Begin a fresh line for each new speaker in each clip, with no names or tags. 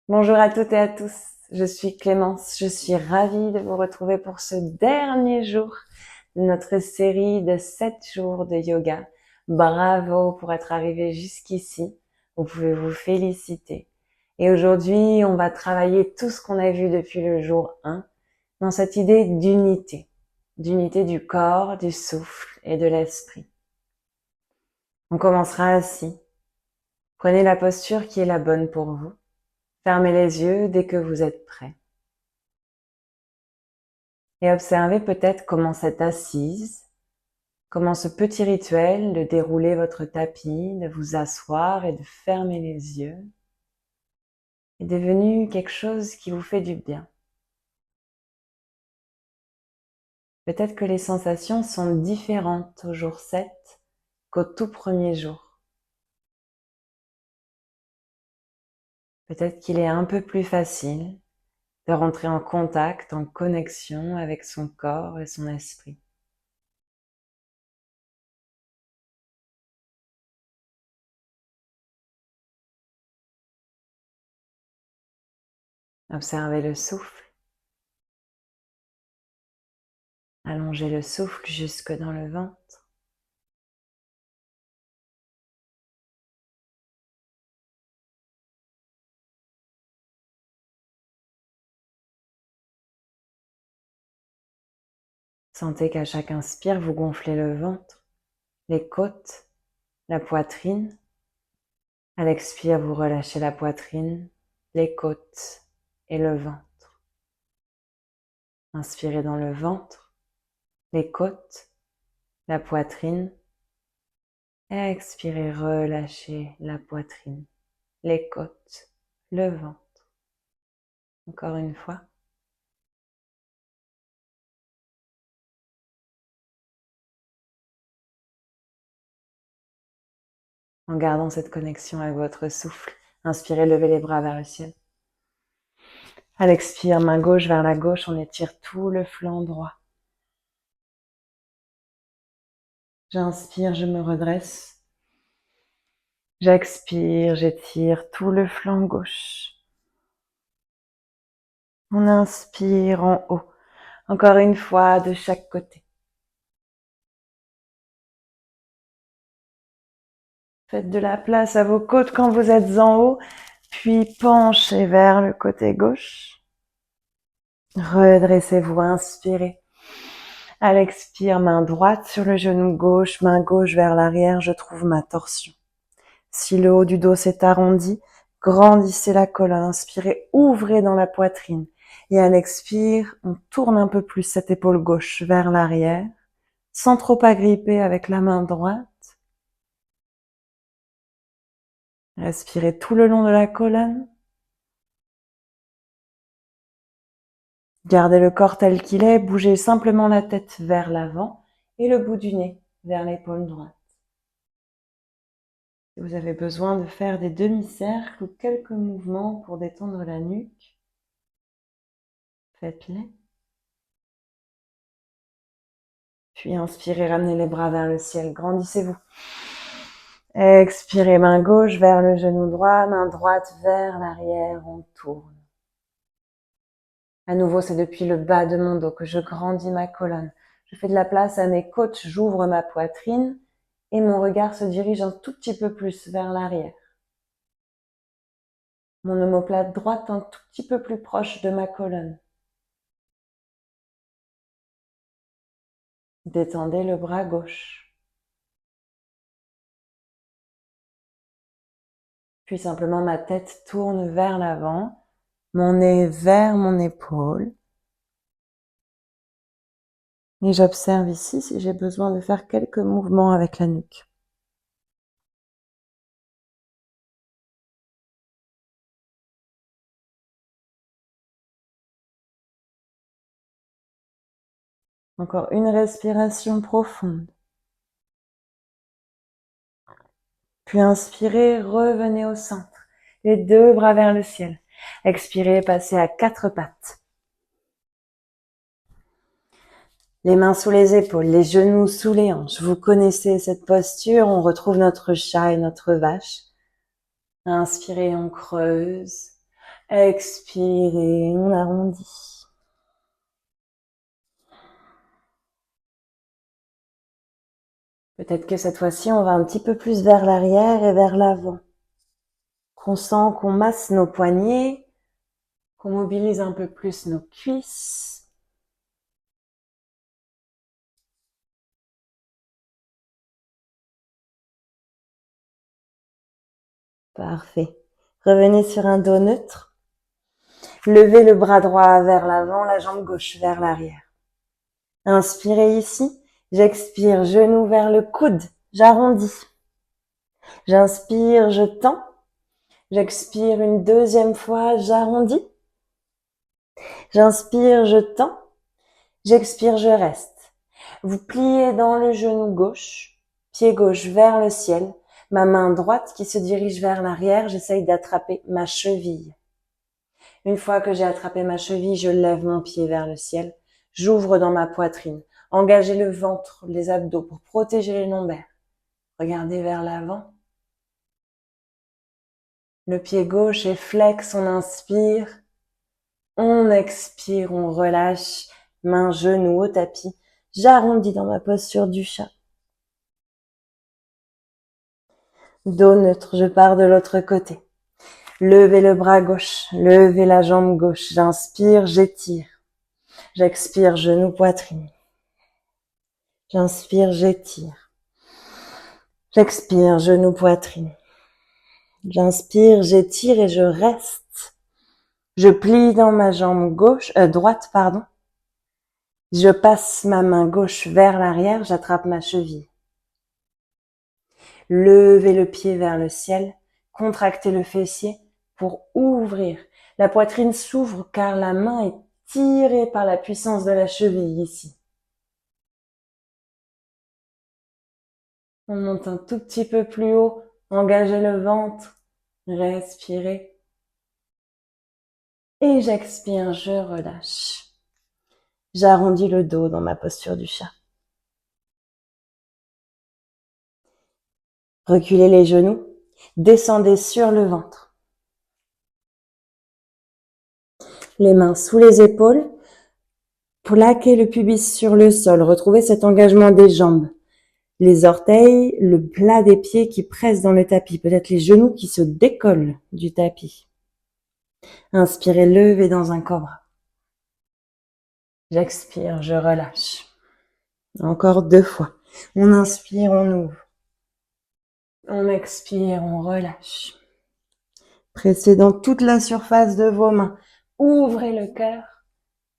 Bonjour à toutes et à tous, je suis Clémence, je suis ravie de vous retrouver pour ce dernier jour de notre série de 7 jours de yoga. Bravo pour être arrivé jusqu'ici, vous pouvez vous féliciter. Et aujourd'hui, on va travailler tout ce qu'on a vu depuis le jour 1 dans cette idée d'unité du corps, du souffle et de l'esprit. On commencera assis. Prenez la posture qui est la bonne pour vous. Fermez les yeux dès que vous êtes prêts. Et observez peut-être comment cette assise, comment ce petit rituel de dérouler votre tapis, de vous asseoir et de fermer les yeux est devenu quelque chose qui vous fait du bien. Peut-être que les sensations sont différentes au jour 7 qu'au tout premier jour. Peut-être qu'il est un peu plus facile de rentrer en contact, en connexion avec son corps et son esprit. Observez le souffle. Allongez le souffle jusque dans le ventre. Sentez qu'à chaque inspire, vous gonflez le ventre, les côtes, la poitrine. À l'expire, vous relâchez la poitrine, les côtes et le ventre. Inspirez dans le ventre, les côtes, la poitrine. Et expirez, relâchez la poitrine, les côtes, le ventre. Encore une fois. En gardant cette connexion avec votre souffle, inspirez, levez les bras vers le ciel. À l'expire, main gauche vers la gauche, on étire tout le flanc droit. J'inspire, je me redresse. J'expire, j'étire tout le flanc gauche. On inspire en haut. Encore une fois de chaque côté. Faites de la place à vos côtes quand vous êtes en haut, puis penchez vers le côté gauche. Redressez-vous, inspirez. À l'expire, main droite sur le genou gauche, main gauche vers l'arrière, je trouve ma torsion. Si le haut du dos s'est arrondi, grandissez la colonne, inspirez, ouvrez dans la poitrine. Et à l'expire, on tourne un peu plus cette épaule gauche vers l'arrière, sans trop agripper avec la main droite. Respirez tout le long de la colonne. Gardez le corps tel qu'il est, bougez simplement la tête vers l'avant et le bout du nez vers l'épaule droite. Si vous avez besoin de faire des demi-cercles ou quelques mouvements pour détendre la nuque, faites-les. Puis inspirez, ramenez les bras vers le ciel, grandissez-vous. Expirez, main gauche vers le genou droit, main droite vers l'arrière, on tourne. À nouveau, c'est depuis le bas de mon dos que je grandis ma colonne. Je fais de la place à mes côtes, j'ouvre ma poitrine et mon regard se dirige un tout petit peu plus vers l'arrière. Mon omoplate droite un tout petit peu plus proche de ma colonne. Détendez le bras gauche. Puis simplement ma tête tourne vers l'avant, mon nez vers mon épaule. Et j'observe ici si j'ai besoin de faire quelques mouvements avec la nuque. Encore une respiration profonde. Puis inspirez, revenez au centre. Les deux bras vers le ciel. Expirez, passez à 4 pattes. Les mains sous les épaules, les genoux sous les hanches. Vous connaissez cette posture, on retrouve notre chat et notre vache. Inspirez, on creuse. Expirez, on arrondit. Peut-être que cette fois-ci, on va un petit peu plus vers l'arrière et vers l'avant. Qu'on sent qu'on masse nos poignets, qu'on mobilise un peu plus nos cuisses. Parfait. Revenez sur un dos neutre. Levez le bras droit vers l'avant, la jambe gauche vers l'arrière. Inspirez ici. J'expire, genou vers le coude. J'arrondis. J'inspire, je tends. J'expire une deuxième fois, j'arrondis. J'inspire, je tends. J'expire, je reste. Vous pliez dans le genou gauche, pied gauche vers le ciel, ma main droite qui se dirige vers l'arrière, j'essaye d'attraper ma cheville. Une fois que j'ai attrapé ma cheville, je lève mon pied vers le ciel, j'ouvre dans ma poitrine, engagez le ventre, les abdos pour protéger les lombaires. Regardez vers l'avant. Le pied gauche est flex, on inspire. On expire, on relâche, main, genou au tapis. J'arrondis dans ma posture du chat. Dos neutre, je pars de l'autre côté. Levez le bras gauche, levez la jambe gauche. J'inspire, j'étire. J'expire, genou, poitrine. J'inspire, j'étire. J'expire, genou, poitrine. J'inspire, j'étire et je reste. Je plie dans ma jambe gauche, droite, pardon. Je passe ma main gauche vers l'arrière, j'attrape ma cheville. Levez le pied vers le ciel, contractez le fessier pour ouvrir. La poitrine s'ouvre car la main est tirée par la puissance de la cheville ici. On monte un tout petit peu plus haut, engagez le ventre, respirez. Et j'expire, je relâche. J'arrondis le dos dans ma posture du chat. Reculez les genoux, descendez sur le ventre. Les mains sous les épaules, plaquez le pubis sur le sol, retrouvez cet engagement des jambes. Les orteils, le plat des pieds qui pressent dans le tapis, peut-être les genoux qui se décollent du tapis. Inspirez, levez dans un cobra. J'expire, je relâche. Encore 2 fois. On inspire, on ouvre. On expire, on relâche. Pressez dans toute la surface de vos mains. Ouvrez le cœur.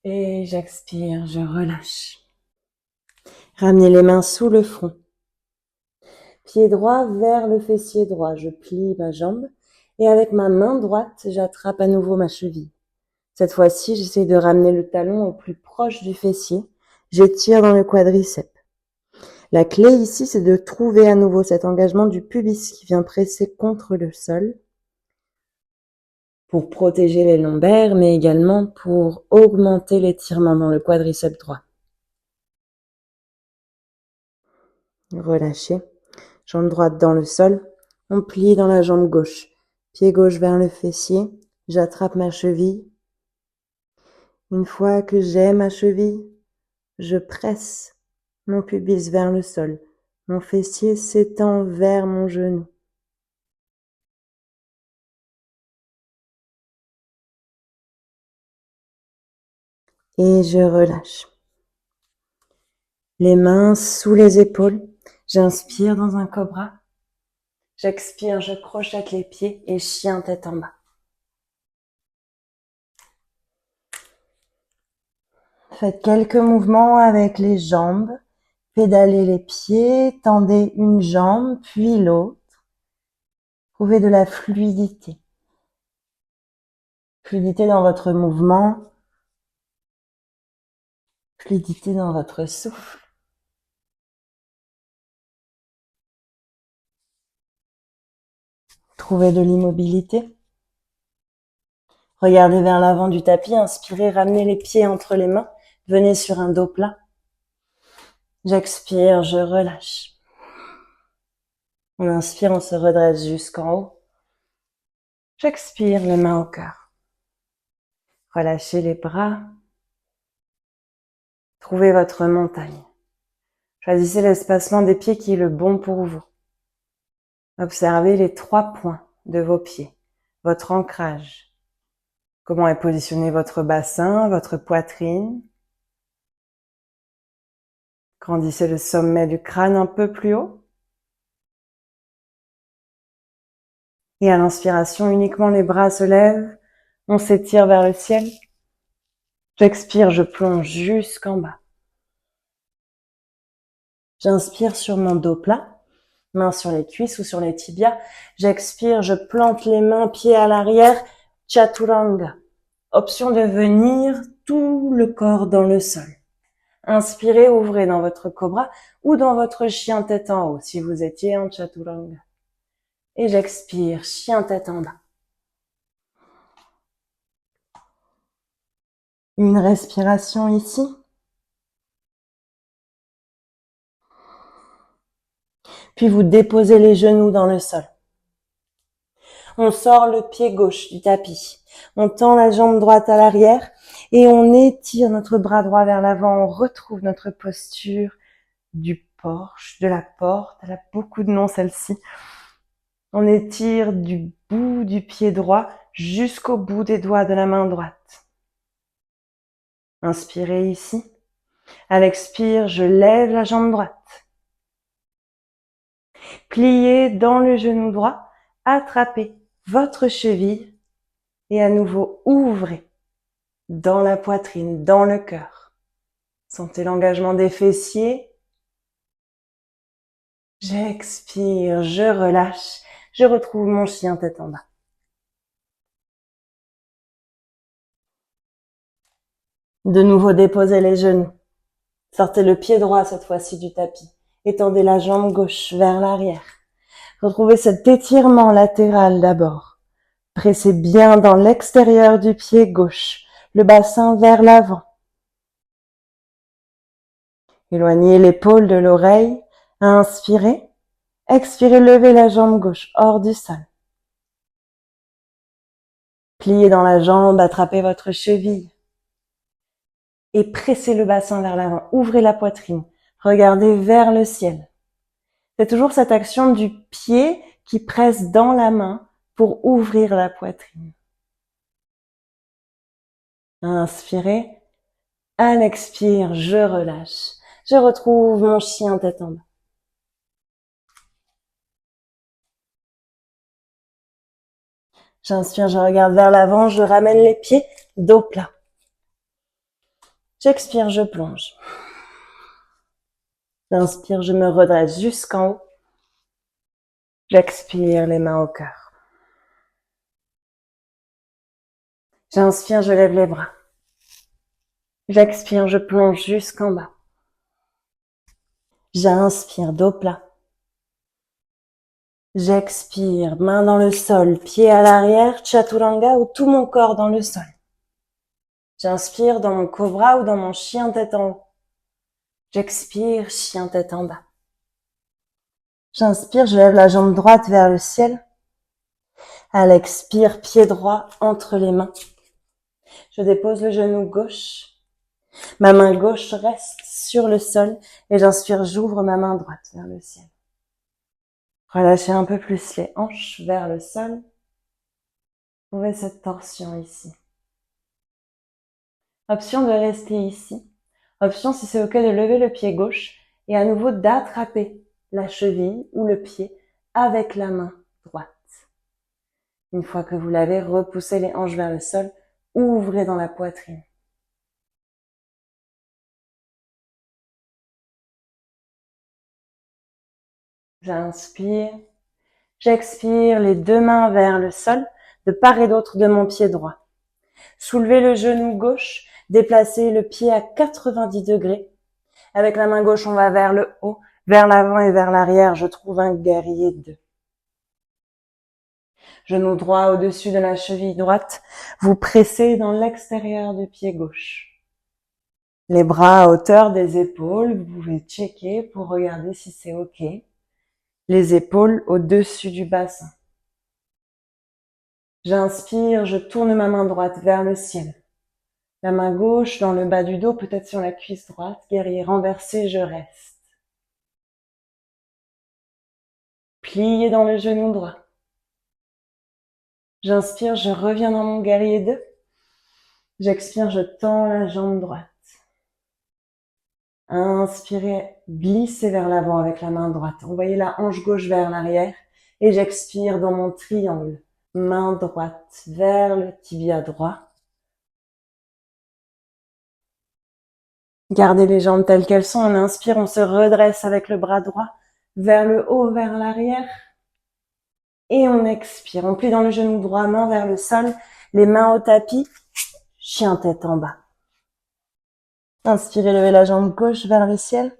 Et j'expire, je relâche. Ramenez les mains sous le front. Pied droit vers le fessier droit. Je plie ma jambe. Et avec ma main droite, j'attrape à nouveau ma cheville. Cette fois-ci, j'essaie de ramener le talon au plus proche du fessier. J'étire dans le quadriceps. La clé ici, c'est de trouver à nouveau cet engagement du pubis qui vient presser contre le sol pour protéger les lombaires, mais également pour augmenter l'étirement dans le quadriceps droit. Relâchez. Jambe droite dans le sol. On plie dans la jambe gauche. Pied gauche vers le fessier. J'attrape ma cheville. Une fois que j'ai ma cheville, je presse mon pubis vers le sol. Mon fessier s'étend vers mon genou. Et je relâche. Les mains sous les épaules. J'inspire dans un cobra. J'expire, je crochette les pieds et chien tête en bas. Faites quelques mouvements avec les jambes. Pédalez les pieds, tendez une jambe, puis l'autre. Trouvez de la fluidité. Fluidité dans votre mouvement. Fluidité dans votre souffle. Trouvez de l'immobilité. Regardez vers l'avant du tapis, inspirez, ramenez les pieds entre les mains, venez sur un dos plat. J'expire, je relâche. On inspire, on se redresse jusqu'en haut. J'expire, les mains au cœur. Relâchez les bras. Trouvez votre montagne. Choisissez l'espacement des pieds qui est le bon pour vous. Observez les 3 points de vos pieds, votre ancrage. Comment est positionné votre bassin, votre poitrine. Grandissez le sommet du crâne un peu plus haut. Et à l'inspiration, uniquement les bras se lèvent. On s'étire vers le ciel. J'expire, je plonge jusqu'en bas. J'inspire sur mon dos plat, mains sur les cuisses ou sur les tibias. J'expire, je plante les mains, pieds à l'arrière, Chaturanga. Option de venir tout le corps dans le sol. Inspirez, ouvrez dans votre cobra ou dans votre chien tête en haut si vous étiez en Chaturanga. Et j'expire, chien tête en bas. Une respiration ici. Puis vous déposez les genoux dans le sol. On sort le pied gauche du tapis. On tend la jambe droite à l'arrière et on étire notre bras droit vers l'avant. On retrouve notre posture du porche, de la porte. Elle a beaucoup de noms celle-ci. On étire du bout du pied droit jusqu'au bout des doigts de la main droite. Inspirez ici. À l'expire, je lève la jambe droite. Pliez dans le genou droit, attrapez votre cheville et à nouveau ouvrez dans la poitrine, dans le cœur. Sentez l'engagement des fessiers. J'expire, je relâche, je retrouve mon chien tête en bas. De nouveau, déposez les genoux. Sortez le pied droit cette fois-ci du tapis. Étendez la jambe gauche vers l'arrière. Retrouvez cet étirement latéral d'abord. Pressez bien dans l'extérieur du pied gauche, le bassin vers l'avant. Éloignez l'épaule de l'oreille. Inspirez. Expirez, levez la jambe gauche hors du sol. Pliez dans la jambe, attrapez votre cheville. Et pressez le bassin vers l'avant. Ouvrez la poitrine. Regardez vers le ciel. C'est toujours cette action du pied qui presse dans la main pour ouvrir la poitrine. Inspirez. À l'expire, je relâche. Je retrouve mon chien tête en bas. J'inspire, je regarde vers l'avant, je ramène les pieds, dos plat. J'expire, je plonge. J'inspire, je me redresse jusqu'en haut. J'expire, les mains au cœur. J'inspire, je lève les bras. J'expire, je plonge jusqu'en bas. J'inspire, dos plat. J'expire, main dans le sol, pied à l'arrière, Chaturanga ou tout mon corps dans le sol. J'inspire dans mon cobra ou dans mon chien tête en haut. J'expire, chien tête en bas. J'inspire, je lève la jambe droite vers le ciel. À l'expire, pied droit entre les mains. Je dépose le genou gauche. Ma main gauche reste sur le sol et j'inspire, j'ouvre ma main droite vers le ciel. Relâchez un peu plus les hanches vers le sol. Trouvez cette torsion ici. Option de rester ici. Option, si c'est ok, de lever le pied gauche et à nouveau d'attraper la cheville ou le pied avec la main droite. Une fois que vous l'avez, repoussez les hanches vers le sol, ouvrez dans la poitrine. J'inspire, j'expire, les 2 mains vers le sol, de part et d'autre de mon pied droit. Soulevez le genou gauche, déplacez le pied à 90 degrés. Avec la main gauche, on va vers le haut, vers l'avant et vers l'arrière. Je trouve un guerrier 2. Genou droit au-dessus de la cheville droite. Vous pressez dans l'extérieur du pied gauche. Les bras à hauteur des épaules, vous pouvez checker pour regarder si c'est OK. Les épaules au-dessus du bassin. J'inspire, je tourne ma main droite vers le ciel. La main gauche dans le bas du dos, peut-être sur la cuisse droite. Guerrier renversé, je reste. Plié dans le genou droit. J'inspire, je reviens dans mon guerrier 2. J'expire, je tends la jambe droite. Inspirez, glissez vers l'avant avec la main droite. Envoyez la hanche gauche vers l'arrière. Et j'expire dans mon triangle. Main droite vers le tibia droit. Gardez les jambes telles qu'elles sont. On inspire, on se redresse avec le bras droit vers le haut, vers l'arrière. Et on expire. On plie dans le genou droit, main vers le sol. Les mains au tapis. Chien tête en bas. Inspirez, levez la jambe gauche vers le ciel.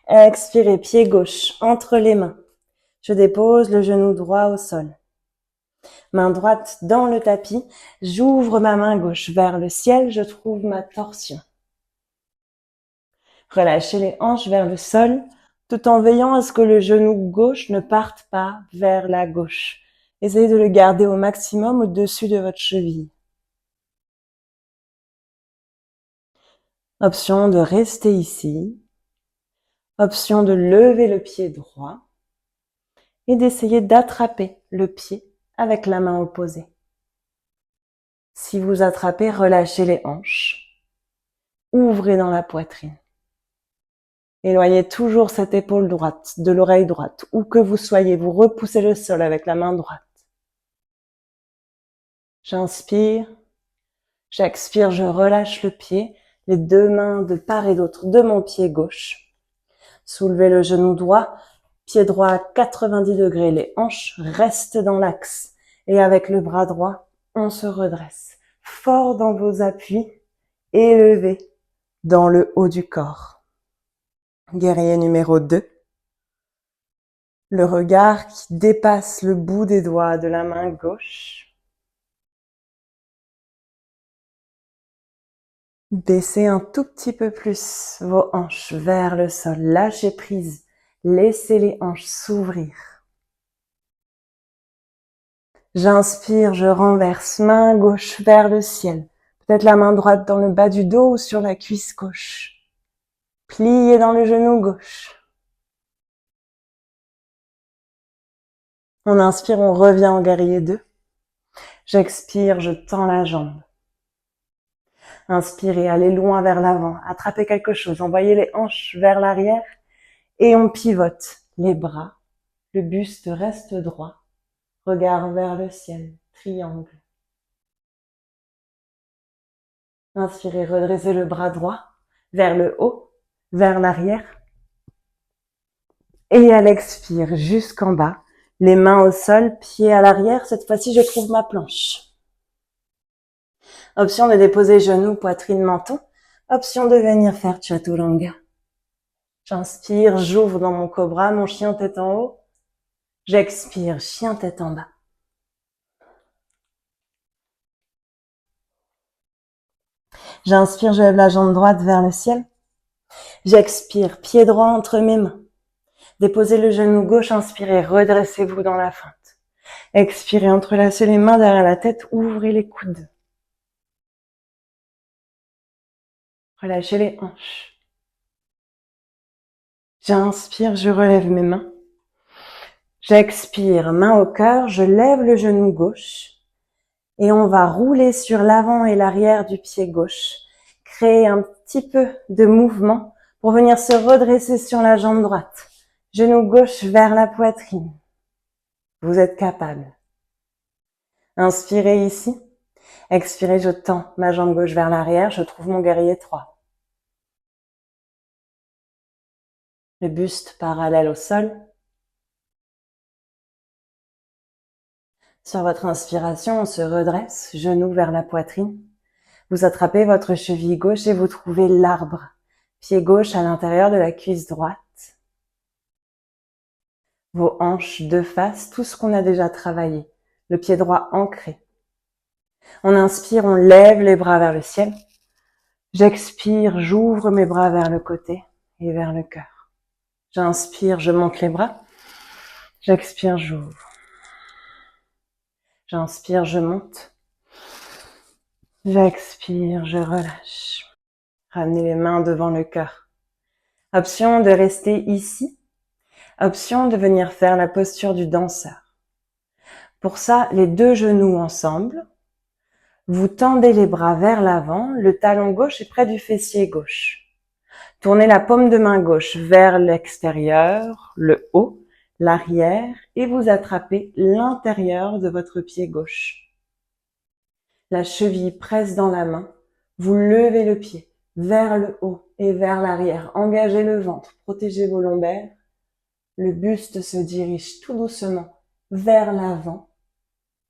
Expirez, pied gauche entre les mains. Je dépose le genou droit au sol. Main droite dans le tapis. J'ouvre ma main gauche vers le ciel. Je trouve ma torsion. Relâchez les hanches vers le sol, tout en veillant à ce que le genou gauche ne parte pas vers la gauche. Essayez de le garder au maximum au-dessus de votre cheville. Option de rester ici. Option de lever le pied droit et d'essayer d'attraper le pied avec la main opposée. Si vous attrapez, relâchez les hanches. Ouvrez dans la poitrine. Éloignez toujours cette épaule droite de l'oreille droite. Où que vous soyez, vous repoussez le sol avec la main droite. J'inspire. J'expire, je relâche le pied. Les deux mains de part et d'autre de mon pied gauche. Soulevez le genou droit. Pied droit à 90 degrés. Les hanches restent dans l'axe. Et avec le bras droit, on se redresse. Fort dans vos appuis. Élevé dans le haut du corps. Guerrier numéro 2. Le regard qui dépasse le bout des doigts de la main gauche. Baissez un tout petit peu plus vos hanches vers le sol. Lâchez prise. Laissez les hanches s'ouvrir. J'inspire, je renverse. Main gauche vers le ciel. Peut-être la main droite dans le bas du dos ou sur la cuisse gauche. Pliez dans le genou gauche. On inspire, on revient en guerrier 2. J'expire, je tends la jambe. Inspirez, allez loin vers l'avant. Attrapez quelque chose. Envoyez les hanches vers l'arrière. Et on pivote les bras. Le buste reste droit. Regard vers le ciel. Triangle. Inspirez, redressez le bras droit vers le haut, vers l'arrière. Et à l'expire, jusqu'en bas. Les mains au sol, pieds à l'arrière. Cette fois-ci, je trouve ma planche. Option de déposer genoux, poitrine, menton. Option de venir faire Chaturanga. J'inspire, j'ouvre dans mon cobra, mon chien tête en haut. J'expire, chien tête en bas. J'inspire, je lève la jambe droite vers le ciel. J'expire, pied droit entre mes mains. Déposez le genou gauche, inspirez, redressez-vous dans la fente. Expirez, entrelacez les mains derrière la tête, ouvrez les coudes. Relâchez les hanches. J'inspire, je relève mes mains. J'expire, main au cœur, je lève le genou gauche. Et on va rouler sur l'avant et l'arrière du pied gauche. Créer un petit peu de mouvement pour venir se redresser sur la jambe droite. Genou gauche vers la poitrine. Vous êtes capable. Inspirez ici. Expirez, je tends ma jambe gauche vers l'arrière. Je trouve mon guerrier 3. Le buste parallèle au sol. Sur votre inspiration, on se redresse, genou vers la poitrine. Vous attrapez votre cheville gauche et vous trouvez l'arbre. Pied gauche à l'intérieur de la cuisse droite. Vos hanches de face, tout ce qu'on a déjà travaillé. Le pied droit ancré. On inspire, on lève les bras vers le ciel. J'expire, j'ouvre mes bras vers le côté et vers le cœur. J'inspire, je monte les bras. J'expire, j'ouvre. J'inspire, je monte. J'expire, je relâche. Ramenez les mains devant le cœur. Option de rester ici. Option de venir faire la posture du danseur. Pour ça, les deux genoux ensemble. Vous tendez les bras vers l'avant, le talon gauche est près du fessier gauche. Tournez la paume de main gauche vers l'extérieur, le haut, l'arrière, et vous attrapez l'intérieur de votre pied gauche. La cheville presse dans la main, vous levez le pied vers le haut et vers l'arrière. Engagez le ventre, protégez vos lombaires. Le buste se dirige tout doucement vers l'avant,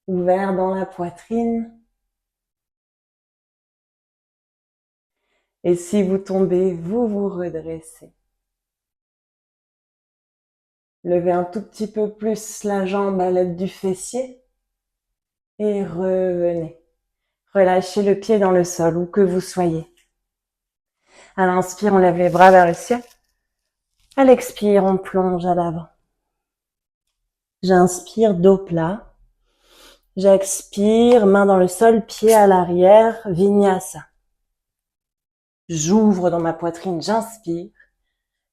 ouvert dans la poitrine. Et si vous tombez, vous vous redressez. Levez un tout petit peu plus la jambe à l'aide du fessier et revenez. Relâchez le pied dans le sol, où que vous soyez. À l'inspire, on lève les bras vers le ciel. À l'expire, on plonge à l'avant. J'inspire, dos plat. J'expire, main dans le sol, pied à l'arrière, vinyasa. J'ouvre dans ma poitrine, j'inspire.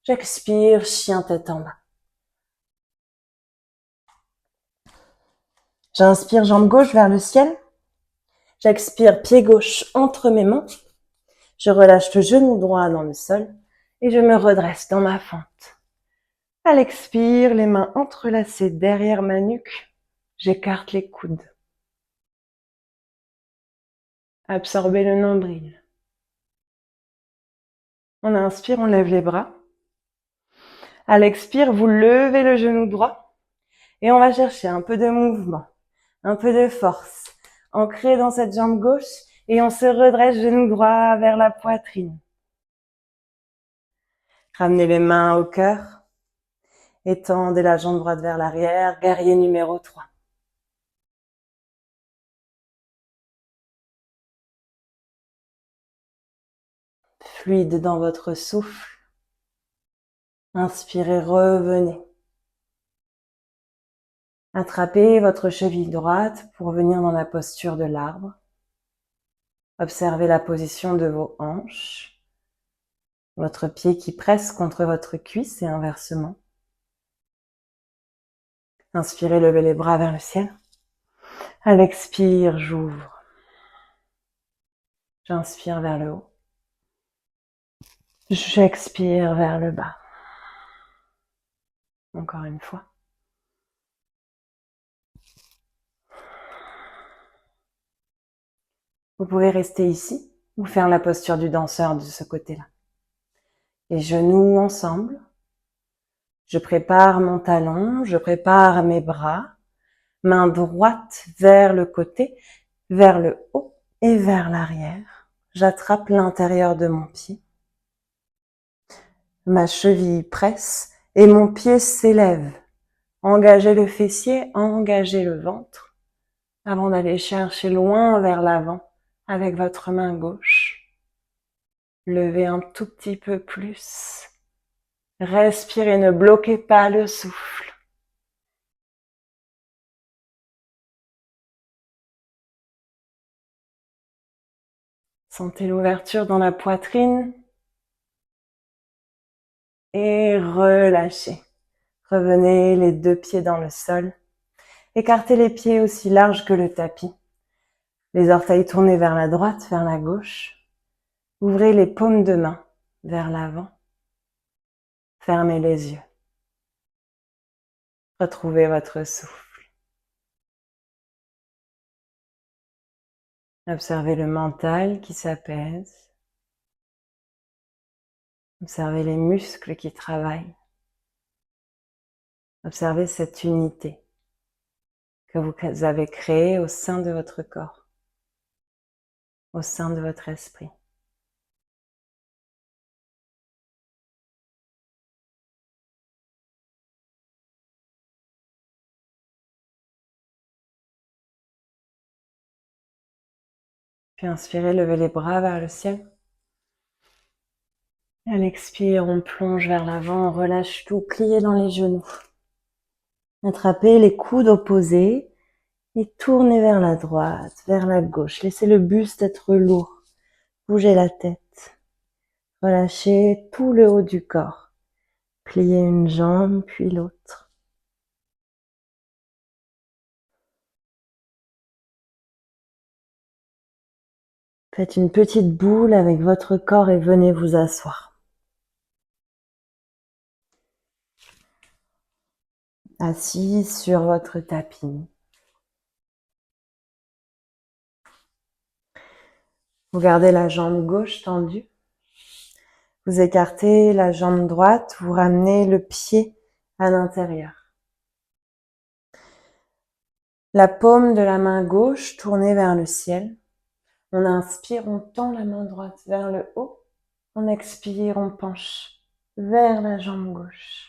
J'expire, chien tête en bas. J'inspire, jambe gauche vers le ciel. J'expire, pied gauche entre mes mains. Je relâche le genou droit dans le sol et je me redresse dans ma fente. À l'expire, les mains entrelacées derrière ma nuque. J'écarte les coudes. Absorbez le nombril. On inspire, on lève les bras. À l'expire, vous levez le genou droit et on va chercher un peu de mouvement, un peu de force, ancré dans cette jambe gauche et on se redresse genou droit vers la poitrine. Ramenez les mains au cœur, étendez la jambe droite vers l'arrière, guerrier numéro 3. Fluide dans votre souffle. Inspirez, revenez. Attrapez votre cheville droite pour venir dans la posture de l'arbre. Observez la position de vos hanches. Votre pied qui presse contre votre cuisse et inversement. Inspirez, levez les bras vers le ciel. À l'expire, j'ouvre. J'inspire vers le haut. J'expire vers le bas. Encore une fois. Vous pouvez rester ici ou faire la posture du danseur de ce côté-là. Les genoux ensemble. Je prépare mon talon, je prépare mes bras. Main droite vers le côté, vers le haut et vers l'arrière. J'attrape l'intérieur de mon pied. Ma cheville presse et mon pied s'élève. Engagez le fessier, engagez le ventre avant d'aller chercher loin vers l'avant avec votre main gauche. Levez un tout petit peu plus. Respirez, ne bloquez pas le souffle. Sentez l'ouverture dans la poitrine et relâchez. Revenez les deux pieds dans le sol. Écartez les pieds aussi larges que le tapis. Les orteils tournés vers la droite, vers la gauche. Ouvrez les paumes de main vers l'avant. Fermez les yeux. Retrouvez votre souffle. Observez le mental qui s'apaise. Observez les muscles qui travaillent. Observez cette unité que vous avez créée au sein de votre corps, au sein de votre esprit. Puis inspirez, levez les bras vers le ciel. À l'expire, on plonge vers l'avant, on relâche tout, pliez dans les genoux. Attrapez les coudes opposés et tournez vers la droite, vers la gauche. Laissez le buste être lourd. Bougez la tête. Relâchez tout le haut du corps. Pliez une jambe puis l'autre. Faites une petite boule avec votre corps et venez vous asseoir. Assis sur votre tapis. Vous gardez la jambe gauche tendue. Vous écartez la jambe droite, vous ramenez le pied à l'intérieur. La paume de la main gauche tournée vers le ciel. On inspire, on tend la main droite vers le haut. On expire, on penche vers la jambe gauche.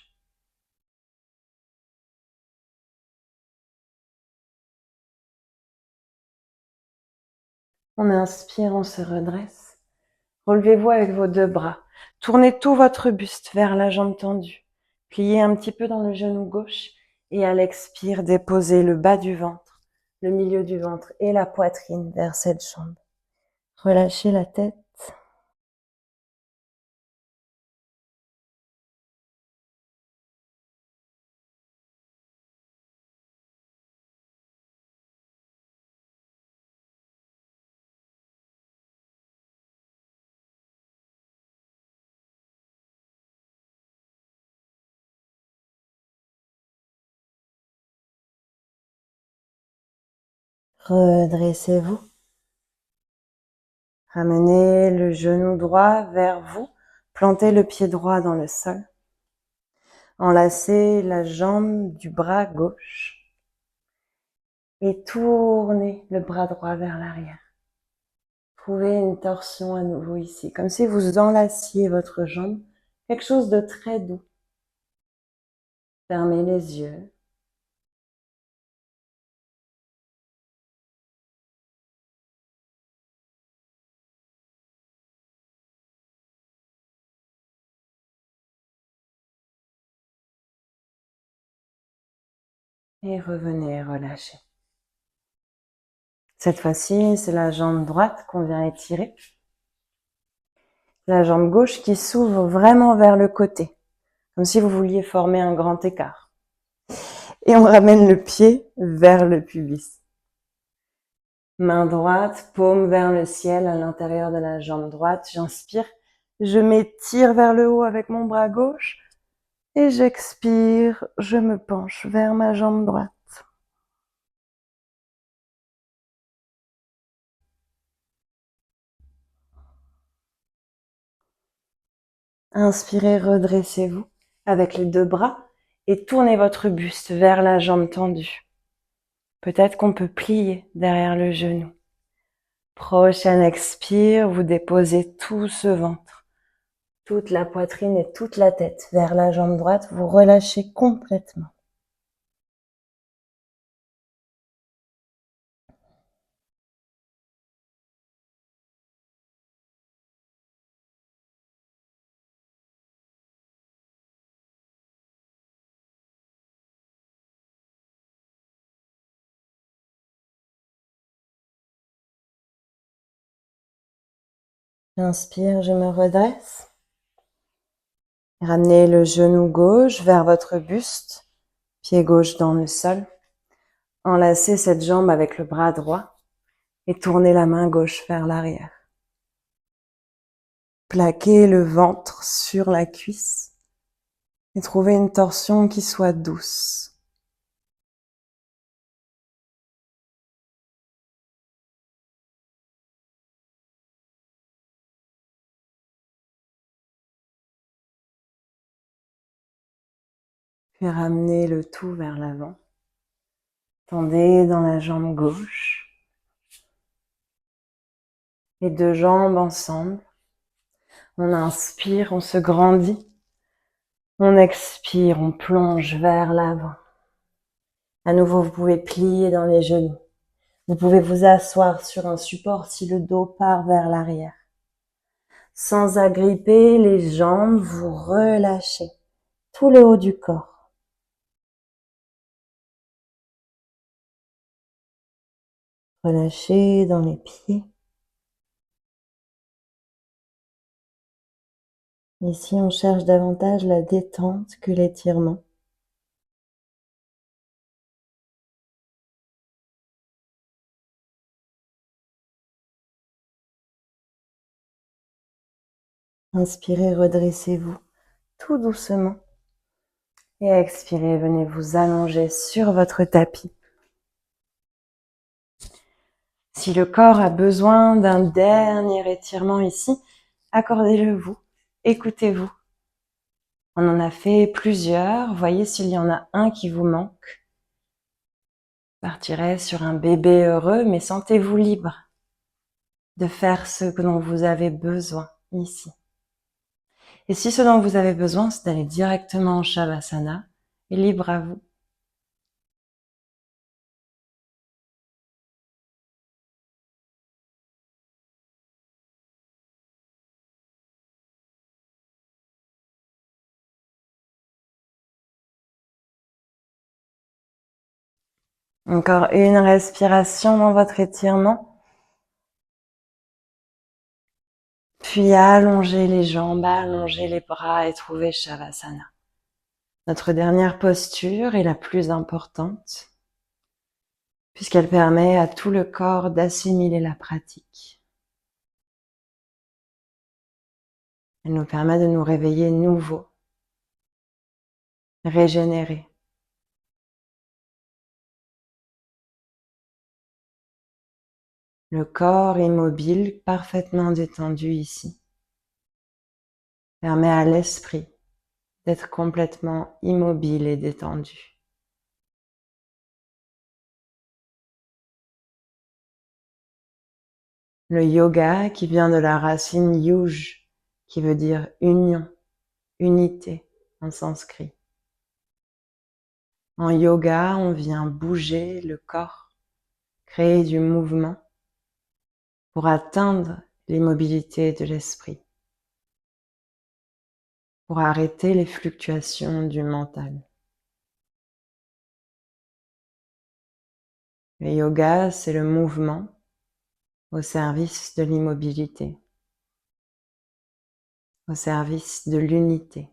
On inspire, on se redresse. Relevez-vous avec vos deux bras. Tournez tout votre buste vers la jambe tendue. Pliez un petit peu dans le genou gauche et à l'expire, déposez le bas du ventre, le milieu du ventre et la poitrine vers cette jambe. Relâchez la tête. Redressez-vous. Ramenez le genou droit vers vous. Plantez le pied droit dans le sol. Enlacez la jambe du bras gauche. Et tournez le bras droit vers l'arrière. Trouvez une torsion à nouveau ici, comme si vous enlaciez votre jambe. Quelque chose de très doux. Fermez les yeux. Et revenez relâcher. Cette fois-ci, c'est la jambe droite qu'on vient étirer. La jambe gauche qui s'ouvre vraiment vers le côté, comme si vous vouliez former un grand écart. Et on ramène le pied vers le pubis. Main droite, paume vers le ciel à l'intérieur de la jambe droite. J'inspire, je m'étire vers le haut avec mon bras gauche. Et j'expire, je me penche vers ma jambe droite. Inspirez, redressez-vous avec les deux bras et tournez votre buste vers la jambe tendue. Peut-être qu'on peut plier derrière le genou. Prochaine expire, vous déposez tout ce ventre, toute la poitrine et toute la tête vers la jambe droite. Vous relâchez complètement. J'inspire, je me redresse. Ramenez le genou gauche vers votre buste, pied gauche dans le sol. Enlacez cette jambe avec le bras droit et tournez la main gauche vers l'arrière. Plaquez le ventre sur la cuisse et trouvez une torsion qui soit douce. Puis ramenez le tout vers l'avant. Tendez dans la jambe gauche. Les deux jambes ensemble. On inspire, on se grandit. On expire, on plonge vers l'avant. À nouveau, vous pouvez plier dans les genoux. Vous pouvez vous asseoir sur un support si le dos part vers l'arrière. Sans agripper les jambes, vous relâchez tout le haut du corps. Relâchez dans les pieds. Ici, on cherche davantage la détente que l'étirement. Inspirez, redressez-vous tout doucement. Et expirez, venez vous allonger sur votre tapis. Si le corps a besoin d'un dernier étirement ici, accordez-le vous, écoutez-vous. On en a fait plusieurs, voyez s'il y en a un qui vous manque. Partirez sur un bébé heureux, mais sentez-vous libre de faire ce dont vous avez besoin ici. Et si ce dont vous avez besoin, c'est d'aller directement en Shavasana, et libre à vous. Encore une respiration dans votre étirement. Puis allongez les jambes, allongez les bras et trouvez Shavasana. Notre dernière posture est la plus importante, puisqu'elle permet à tout le corps d'assimiler la pratique. Elle nous permet de nous réveiller nouveaux, régénérés. Le corps immobile, parfaitement détendu ici, permet à l'esprit d'être complètement immobile et détendu. Le yoga, qui vient de la racine yuj, qui veut dire union, unité en sanskrit. En yoga, on vient bouger le corps, créer du mouvement pour atteindre l'immobilité de l'esprit, pour arrêter les fluctuations du mental. Le yoga, c'est le mouvement au service de l'immobilité, au service de l'unité.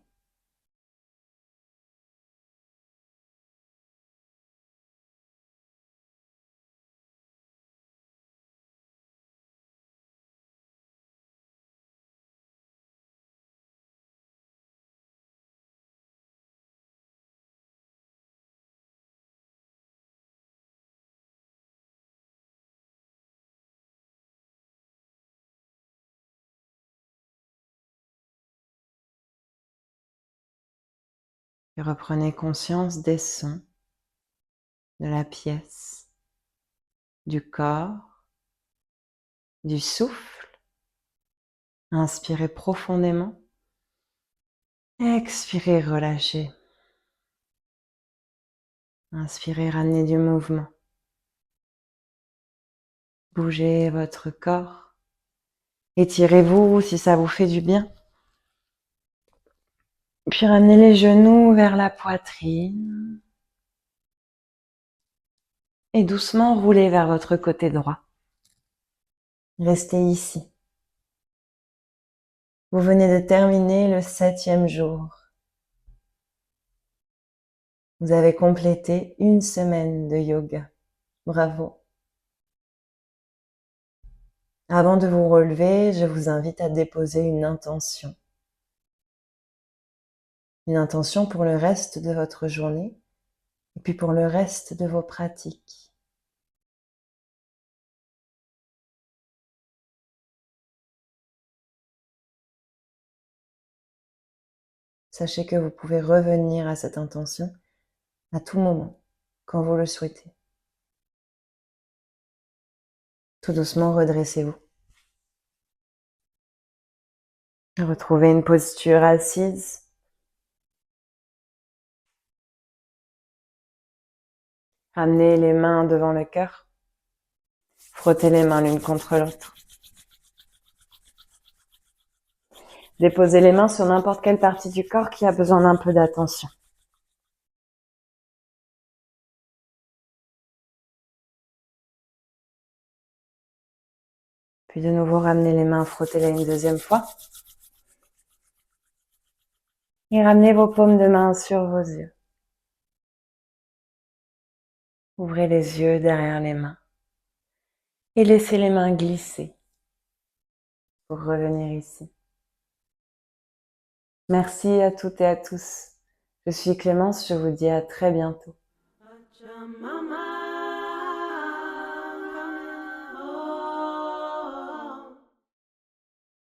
Et reprenez conscience des sons, de la pièce, du corps, du souffle. Inspirez profondément. Expirez, relâchez. Inspirez, ramenez du mouvement. Bougez votre corps. Étirez-vous si ça vous fait du bien. Puis ramenez les genoux vers la poitrine. Et doucement roulez vers votre côté droit. Restez ici. Vous venez de terminer le 7e jour. Vous avez complété une semaine de yoga. Bravo. Avant de vous relever, je vous invite à déposer une intention. Une intention pour le reste de votre journée et puis pour le reste de vos pratiques. Sachez que vous pouvez revenir à cette intention à tout moment, quand vous le souhaitez. Tout doucement, redressez-vous. Retrouvez une posture assise. Ramenez les mains devant le cœur. Frottez les mains l'une contre l'autre. Déposez les mains sur n'importe quelle partie du corps qui a besoin d'un peu d'attention. Puis de nouveau, ramenez les mains, frottez-les une deuxième fois. Et ramenez vos paumes de main sur vos yeux. Ouvrez les yeux derrière les mains. Et laissez les mains glisser pour revenir ici. Merci à toutes et à tous. Je suis Clémence, je vous dis à très bientôt.